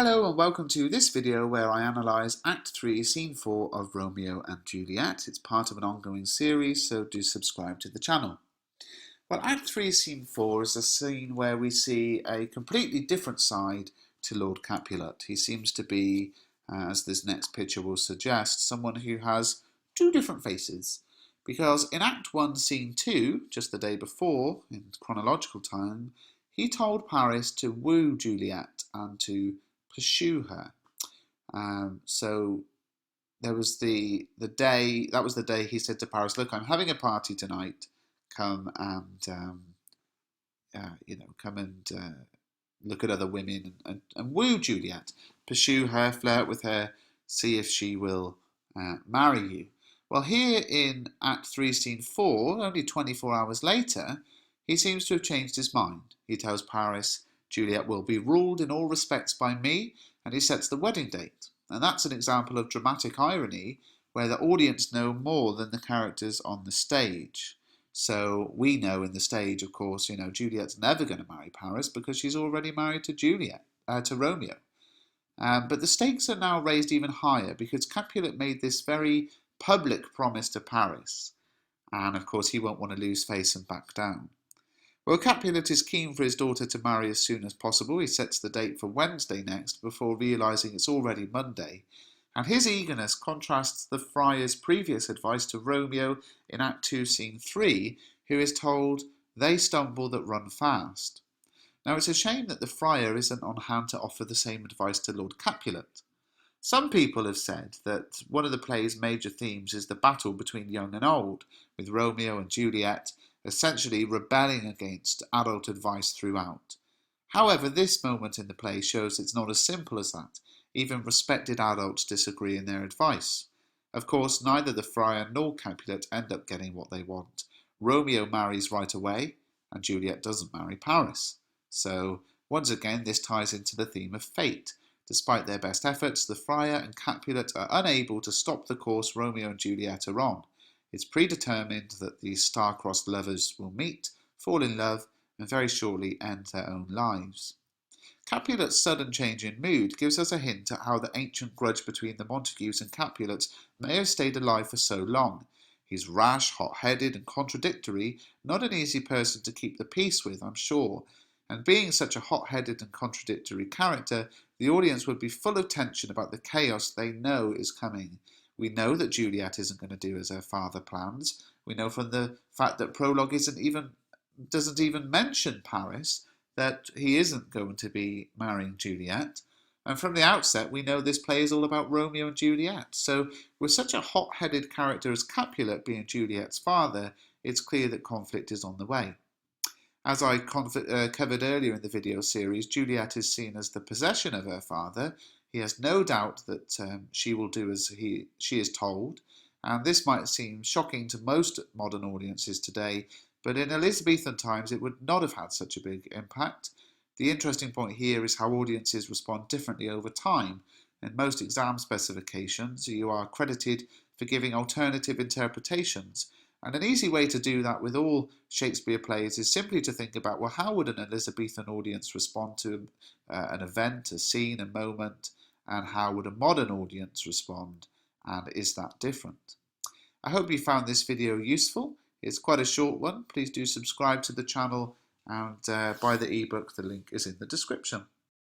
Hello and welcome to this video where I analyse Act 3, Scene 4 of Romeo and Juliet. It's part of an ongoing series, so do subscribe to the channel. Well, Act 3, Scene 4 is a scene where we see a completely different side to Lord Capulet. He seems to be, as this next picture will suggest, someone who has two different faces. Because in Act 1, Scene 2, just the day before, in chronological time, he told Paris to woo Juliet and to pursue her. So there was the day, that was the day he said to Paris, look, I'm having a party tonight, come and come and look at other women and woo Juliet, pursue her, flirt with her, see if she will marry you. Well, here in Act 3, Scene 4, only 24 hours later, he seems to have changed his mind. He tells Paris Juliet will be ruled in all respects by me, and he sets the wedding date. And that's an example of dramatic irony where the audience know more than the characters on the stage. So we know in the stage, of course, Juliet's never going to marry Paris because she's already married to Romeo. But the stakes are now raised even higher because Capulet made this very public promise to Paris. And of course, he won't want to lose face and back down. Well, Capulet is keen for his daughter to marry as soon as possible. He sets the date for Wednesday next before realising it's already Monday. And his eagerness contrasts the friar's previous advice to Romeo in Act 2, Scene 3, who is told, they stumble that run fast. Now, it's a shame that the friar isn't on hand to offer the same advice to Lord Capulet. Some people have said that one of the play's major themes is the battle between young and old, with Romeo and Juliet essentially rebelling against adult advice throughout. However, this moment in the play shows it's not as simple as that. Even respected adults disagree in their advice. Of course, neither the friar nor Capulet end up getting what they want. Romeo marries right away, and Juliet doesn't marry Paris. So, once again, this ties into the theme of fate. Despite their best efforts, the friar and Capulet are unable to stop the course Romeo and Juliet are on. It's predetermined that these star-crossed lovers will meet, fall in love, and very shortly end their own lives. Capulet's sudden change in mood gives us a hint at how the ancient grudge between the Montagues and Capulets may have stayed alive for so long. He's rash, hot-headed, and contradictory, not an easy person to keep the peace with, I'm sure. And being such a hot-headed and contradictory character, the audience would be full of tension about the chaos they know is coming. We know that Juliet isn't going to do as her father plans. We know from the fact that prologue doesn't even mention Paris that he isn't going to be marrying Juliet. And from the outset, we know this play is all about Romeo and Juliet. So with such a hot-headed character as Capulet being Juliet's father, it's clear that conflict is on the way. As I covered earlier in the video series, Juliet is seen as the possession of her father. He has no doubt that she will do as she is told, and this might seem shocking to most modern audiences today, but in Elizabethan times it would not have had such a big impact. The interesting point here is how audiences respond differently over time. In most exam specifications, you are credited for giving alternative interpretations, and an easy way to do that with all Shakespeare plays is simply to think about, well, how would an Elizabethan audience respond to an event, a scene, a moment, and how would a modern audience respond, and is that different? I hope you found this video useful. It's quite a short one. Please do subscribe to the channel and buy the ebook. The link is in the description.